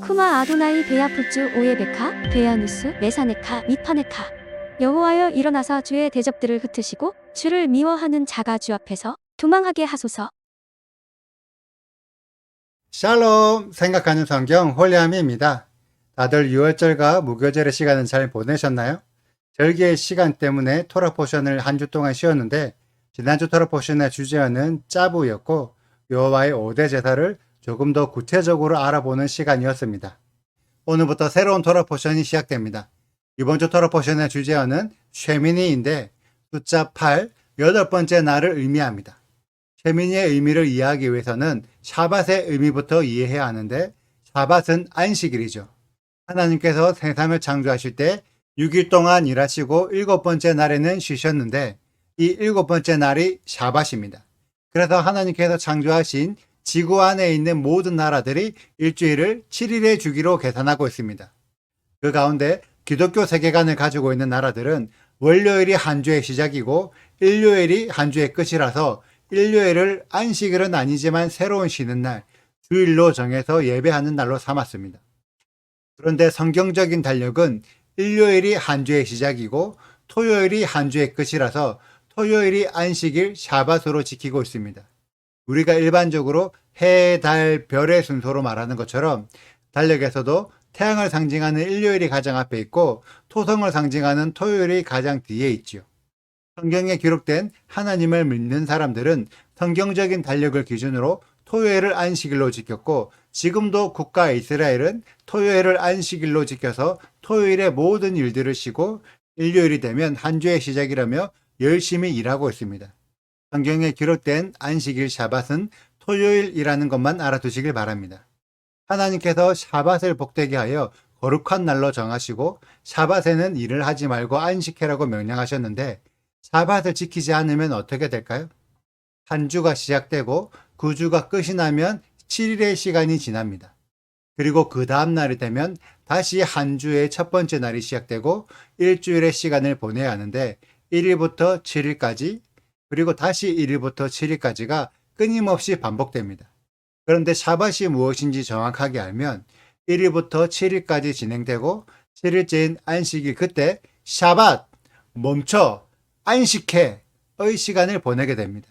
쿠마 아도나이 베야푸츠 오예베카 베야누스 메사네카 미파네카. 여호와여 일어나사 주의 대적들을 흩으시고 주를 미워하는 자가 주 앞에서 도망하게 하소서. 샬롬! 생각하는 성경 홀리아미입니다. 다들 6월절과 무교절의 시간은 잘 보내셨나요? 절기의 시간 때문에 토라 포션을 한 주 동안 쉬었는데 지난주 토라 포션의 주제어는 짜부였고 여호와의 5대 제사를 조금 더 구체적으로 알아보는 시간이었습니다. 오늘부터 새로운 토라 포션이 시작됩니다. 이번 주 토라 포션의 주제어는 쉐미니인데 숫자 8, 8번째 날을 의미합니다. 쉐미니의 의미를 이해하기 위해서는 샤밧의 의미부터 이해해야 하는데 샤밧은 안식일이죠. 하나님께서 세상을 창조하실 때 6일 동안 일하시고 7번째 날에는 쉬셨는데 이 7번째 날이 샤밧입니다. 그래서 하나님께서 창조하신 지구 안에 있는 모든 나라들이 일주일을 7일의 주기로 계산하고 있습니다. 그 가운데 기독교 세계관을 가지고 있는 나라들은 월요일이 한 주의 시작이고 일요일이 한 주의 끝이라서 일요일을 안식일은 아니지만 새로운 쉬는 날, 주일로 정해서 예배하는 날로 삼았습니다. 그런데 성경적인 달력은 일요일이 한 주의 시작이고 토요일이 한 주의 끝이라서 토요일이 안식일 샤밧으로 지키고 있습니다. 우리가 일반적으로 해, 달, 별의 순서로 말하는 것처럼 달력에서도 태양을 상징하는 일요일이 가장 앞에 있고 토성을 상징하는 토요일이 가장 뒤에 있지요. 성경에 기록된 하나님을 믿는 사람들은 성경적인 달력을 기준으로 토요일을 안식일로 지켰고 지금도 국가 이스라엘은 토요일을 안식일로 지켜서 토요일에 모든 일들을 쉬고 일요일이 되면 한 주의 시작이라며 열심히 일하고 있습니다. 성경에 기록된 안식일 샤밧은 토요일이라는 것만 알아두시길 바랍니다. 하나님께서 샤밧을 복되게 하여 거룩한 날로 정하시고 샤밧에는 일을 하지 말고 안식해라고 명령하셨는데 샤밧을 지키지 않으면 어떻게 될까요? 한 주가 시작되고 9주가 끝이 나면 7일의 시간이 지납니다. 그리고 그 다음 날이 되면 다시 한 주의 첫 번째 날이 시작되고 일주일의 시간을 보내야 하는데 1일부터 7일까지 그리고 다시 1일부터 7일까지가 끊임없이 반복됩니다. 그런데 샤밧이 무엇인지 정확하게 알면 1일부터 7일까지 진행되고 7일째인 안식일 그때 샤밧 멈춰 안식해의 시간을 보내게 됩니다.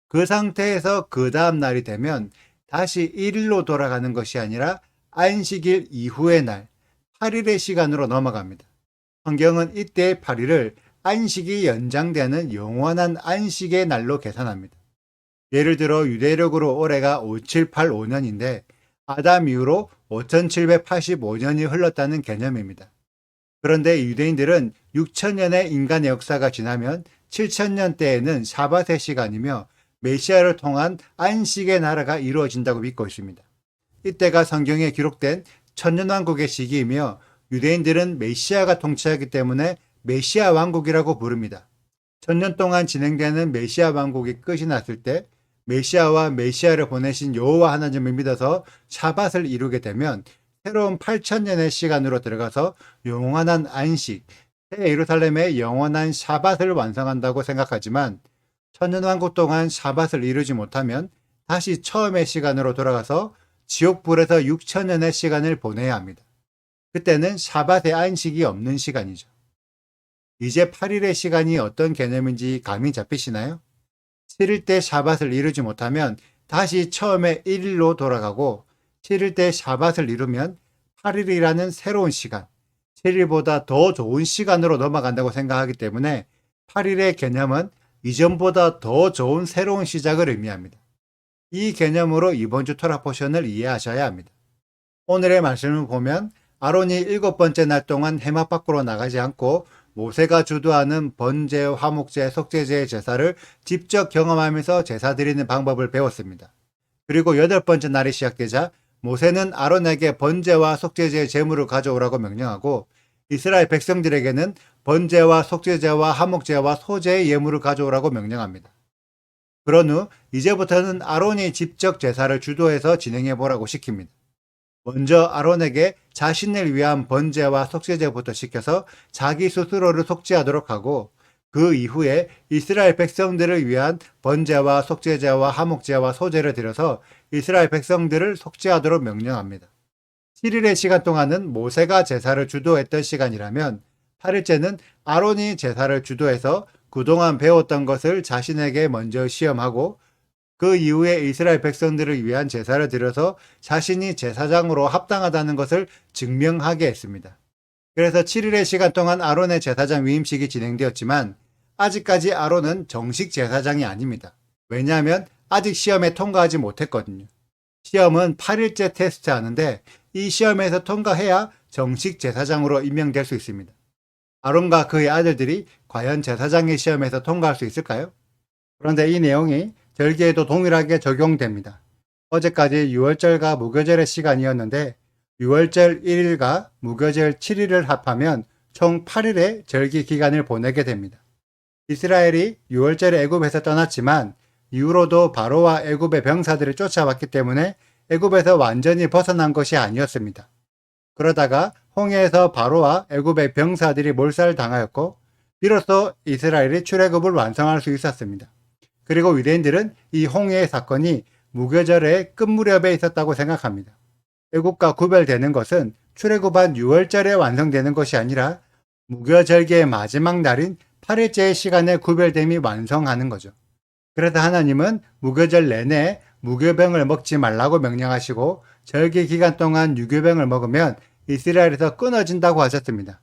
그 상태에서 그 다음 날이 되면 다시 1일로 돌아가는 것이 아니라 안식일 이후의 날 8일의 시간으로 넘어갑니다. 성경은 이때 8일을 안식이 연장되는 영원한 안식의 날로 계산합니다. 예를 들어 유대력으로 올해가 5785년인데 아담 이후로 5785년이 흘렀다는 개념입니다. 그런데 유대인들은 6000년의 인간의 역사가 지나면 7000년 때에는 샤밧의 시간이며 메시아를 통한 안식의 나라가 이루어진다고 믿고 있습니다. 이때가 성경에 기록된 천년왕국의 시기이며 유대인들은 메시아가 통치하기 때문에 메시아 왕국이라고 부릅니다. 천년 동안 진행되는 메시아 왕국이 끝이 났을 때 메시아와 메시아를 보내신 여호와 하나님을 믿어서 샤밧을 이루게 되면 새로운 8000년의 시간으로 들어가서 영원한 안식, 새 예루살렘의 영원한 샤밧을 완성한다고 생각하지만 천년왕국 동안 샤밧을 이루지 못하면 다시 처음의 시간으로 돌아가서 지옥불에서 6000년의 시간을 보내야 합니다. 그때는 샤밧의 안식이 없는 시간이죠. 이제 8일의 시간이 어떤 개념인지 감이 잡히시나요? 7일 때 샤밧을 이루지 못하면 다시 처음에 1일로 돌아가고 7일 때 샤밧을 이루면 8일이라는 새로운 시간, 7일보다 더 좋은 시간으로 넘어간다고 생각하기 때문에 8일의 개념은 이전보다 더 좋은 새로운 시작을 의미합니다. 이 개념으로 이번 주 토라 포션을 이해하셔야 합니다. 오늘의 말씀을 보면 아론이 7번째 날 동안 해막 밖으로 나가지 않고 모세가 주도하는 번제, 화목제, 속죄제의 제사를 직접 경험하면서 제사 드리는 방법을 배웠습니다. 그리고 8번째 날이 시작되자 모세는 아론에게 번제와 속죄제의 제물을 가져오라고 명령하고 이스라엘 백성들에게는 번제와 속죄제와 화목제와 소제의 예물을 가져오라고 명령합니다. 그런 후 이제부터는 아론이 직접 제사를 주도해서 진행해 보라고 시킵니다. 먼저 아론에게 자신을 위한 번제와 속죄제부터 시켜서 자기 스스로를 속죄하도록 하고 그 이후에 이스라엘 백성들을 위한 번제와 속죄제와 화목제와 소제를 드려서 이스라엘 백성들을 속죄하도록 명령합니다. 7일의 시간 동안은 모세가 제사를 주도했던 시간이라면 8일째는 아론이 제사를 주도해서 그동안 배웠던 것을 자신에게 먼저 시험하고 그 이후에 이스라엘 백성들을 위한 제사를 드려서 자신이 제사장으로 합당하다는 것을 증명하게 했습니다. 그래서 7일의 시간 동안 아론의 제사장 위임식이 진행되었지만 아직까지 아론은 정식 제사장이 아닙니다. 왜냐하면 아직 시험에 통과하지 못했거든요. 시험은 8일째 테스트 하는데 이 시험에서 통과해야 정식 제사장으로 임명될 수 있습니다. 아론과 그의 아들들이 과연 제사장의 시험에서 통과할 수 있을까요? 그런데 이 내용이 절기에도 동일하게 적용됩니다. 어제까지 유월절과 무교절의 시간이었는데 유월절 1일과 무교절 7일을 합하면 총 8일의 절기 기간을 보내게 됩니다. 이스라엘이 유월절에 애굽에서 떠났지만 이후로도 바로와 애굽의 병사들을 쫓아왔기 때문에 애굽에서 완전히 벗어난 것이 아니었습니다. 그러다가 홍해에서 바로와 애굽의 병사들이 몰살당하였고 비로소 이스라엘이 출애굽을 완성할 수 있었습니다. 그리고 유대인들은 이 홍해의 사건이 무교절의 끝 무렵에 있었다고 생각합니다. 애굽과 구별되는 것은 출애굽한 6월절에 완성되는 것이 아니라 무교절기의 마지막 날인 8일째의 시간에 구별됨이 완성하는 거죠. 그래서 하나님은 무교절 내내 무교병을 먹지 말라고 명령하시고 절기 기간 동안 유교병을 먹으면 이스라엘에서 끊어진다고 하셨습니다.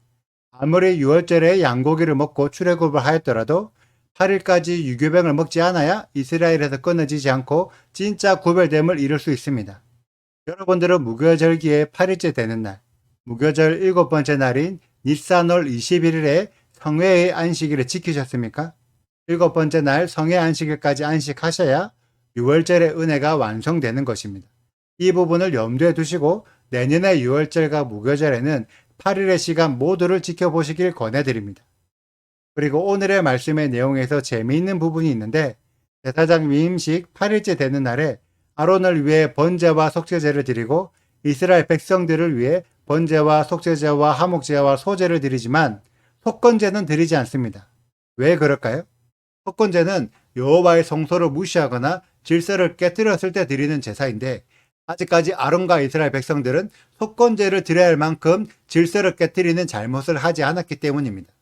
아무리 6월절에 양고기를 먹고 출애굽을 하였더라도 8일까지 유교병을 먹지 않아야 이스라엘에서 끊어지지 않고 진짜 구별됨을 이룰 수 있습니다. 여러분들은 무교절기에 8일째 되는 날, 무교절 7번째 날인 니산월 21일에 성회의 안식일을 지키셨습니까? 7번째 날 성회 안식일까지 안식하셔야 6월절의 은혜가 완성되는 것입니다. 이 부분을 염두에 두시고 내년의 6월절과 무교절에는 8일의 시간 모두를 지켜보시길 권해드립니다. 그리고 오늘의 말씀의 내용에서 재미있는 부분이 있는데 제사장 위임식 8일째 되는 날에 아론을 위해 번제와 속죄제를 드리고 이스라엘 백성들을 위해 번제와 속죄제와 화목제와 소제를 드리지만 속건제는 드리지 않습니다. 왜 그럴까요? 속건제는 여호와의 성소를 무시하거나 질서를 깨뜨렸을 때 드리는 제사인데 아직까지 아론과 이스라엘 백성들은 속건제를 드려야 할 만큼 질서를 깨뜨리는 잘못을 하지 않았기 때문입니다.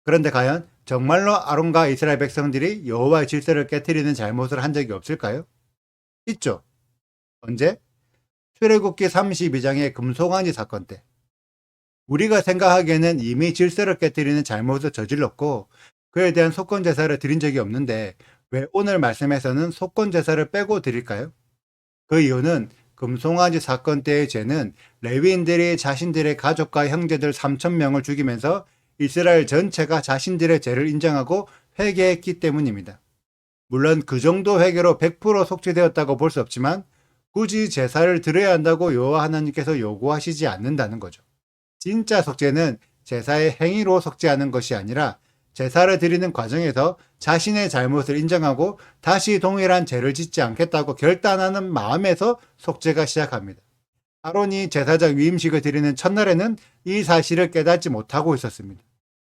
그런데 과연 정말로 아론과 이스라엘 백성들이 여호와의 질서를 깨뜨리는 잘못을 한 적이 없을까요? 있죠. 언제? 출애굽기 32장의 금송아지 사건 때. 우리가 생각하기에는 이미 질서를 깨뜨리는 잘못을 저질렀고 그에 대한 속건제사를 드린 적이 없는데 왜 오늘 말씀에서는 속건제사를 빼고 드릴까요? 그 이유는 금송아지 사건 때의 죄는 레위인들이 자신들의 가족과 형제들 3,000명을 죽이면서 이스라엘 전체가 자신들의 죄를 인정하고 회개했기 때문입니다. 물론 그 정도 회개로 100% 속죄되었다고 볼 수 없지만 굳이 제사를 드려야 한다고 여호와 하나님께서 요구하시지 않는다는 거죠. 진짜 속죄는 제사의 행위로 속죄하는 것이 아니라 제사를 드리는 과정에서 자신의 잘못을 인정하고 다시 동일한 죄를 짓지 않겠다고 결단하는 마음에서 속죄가 시작합니다. 아론이 제사장 위임식을 드리는 첫날에는 이 사실을 깨닫지 못하고 있었습니다.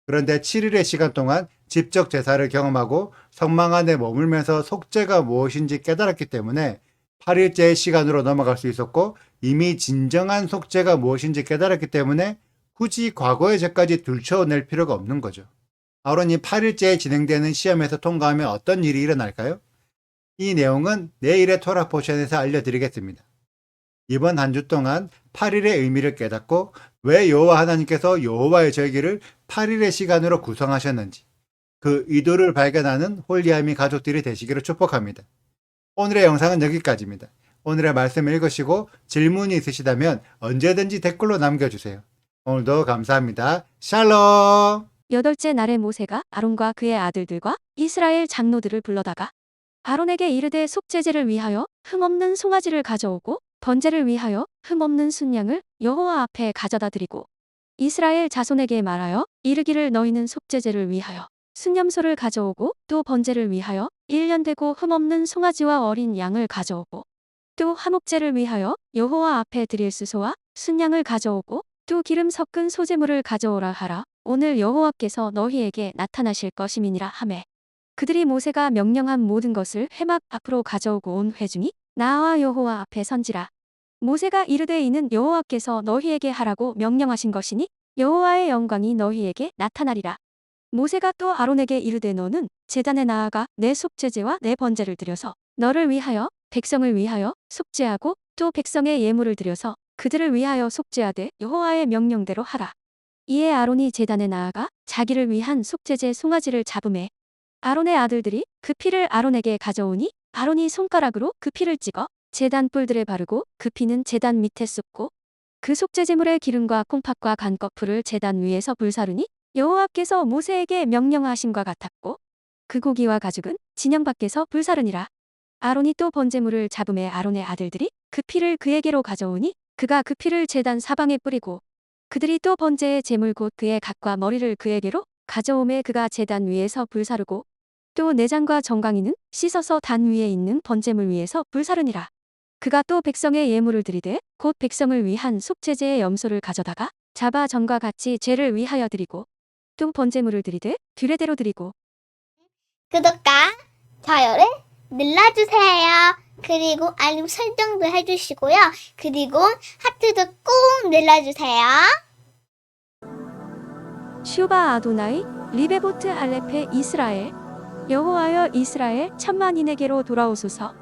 그런데 7일의 시간 동안 직접 제사를 경험하고 성막 안에 머물면서 속죄가 무엇인지 깨달았기 때문에 8일째의 시간으로 넘어갈 수 있었고 이미 진정한 속죄가 무엇인지 깨달았기 때문에 굳이 과거의 죄까지 들춰낼 필요가 없는 거죠. 아론이 8일째에 진행되는 시험에서 통과하면 어떤 일이 일어날까요? 이 내용은 내일의 토라 포션에서 알려드리겠습니다. 이번 한 주 동안 8일의 의미를 깨닫고 왜 여호와 하나님께서 여호와의 절기를 8일의 시간으로 구성하셨는지 그 의도를 발견하는 홀리아미 가족들이 되시기를 축복합니다. 오늘의 영상은 여기까지입니다. 오늘의 말씀을 읽으시고 질문이 있으시다면 언제든지 댓글로 남겨주세요. 오늘도 감사합니다. 샬롬! 여덟째 날에 모세가 아론과 그의 아들들과 이스라엘 장로들을 불러다가 아론에게 이르되 속죄제를 위하여 흠없는 송아지를 가져오고 번제를 위하여 흠없는 순양을 여호와 앞에 가져다 드리고 이스라엘 자손에게 말하여 이르기를 너희는 속죄제를 위하여 순염소를 가져오고 또 번제를 위하여 1년 되고 흠없는 송아지와 어린 양을 가져오고 또 화목제를 위하여 여호와 앞에 드릴 수소와 순양을 가져오고 또 기름 섞은 소제물을 가져오라 하라. 오늘 여호와께서 너희에게 나타나실 것임이니라 하매 그들이 모세가 명령한 모든 것을 회막 앞으로 가져오고 온 회중이 나와 여호와 앞에 선지라. 모세가 이르되 이는 여호와께서 너희에게 하라고 명령하신 것이니 여호와의 영광이 너희에게 나타나리라. 모세가 또 아론에게 이르되 너는 제단에 나아가 내 속죄제와 내 번제를 드려서 너를 위하여 백성을 위하여 속죄하고 또 백성의 예물을 드려서 그들을 위하여 속죄하되 여호와의 명령대로 하라. 이에 아론이 제단에 나아가 자기를 위한 속죄제 송아지를 잡음에 아론의 아들들이 그 피를 아론에게 가져오니 아론이 손가락으로 그 피를 찍어 제단 뿔들에 바르고 그 피는 제단 밑에 쏟고 그 속죄제물의 기름과 콩팥과 간꺼풀을 제단 위에서 불사르니 여호와께서 모세에게 명령하심과 같았고 그 고기와 가죽은 진영 밖에서 불사르니라. 아론이 또 번제물을 잡음에 아론의 아들들이 그 피를 그에게로 가져오니 그가 그 피를 제단 사방에 뿌리고 그들이 또 번제의 제물 곧 그의 각과 머리를 그에게로 가져오매 그가 제단 위에서 불사르고 또 내장과 정강이는 씻어서 단 위에 있는 번제물 위에서 불사르니라. 그가 또 백성의 예물을 드리되 곧 백성을 위한 속죄제의 염소를 가져다가 잡아 전과 같이 죄를 위하여 드리고 또 번제물을 드리되 규례대로 드리고 구독과 좋아요를 눌러주세요. 그리고 알림 설정도 해주시고요. 그리고 하트도 꼭 눌러주세요. 슈바 아도나이 리베보트 알레페 이스라엘 여호와여 이스라엘 천만인에게로 돌아오소서.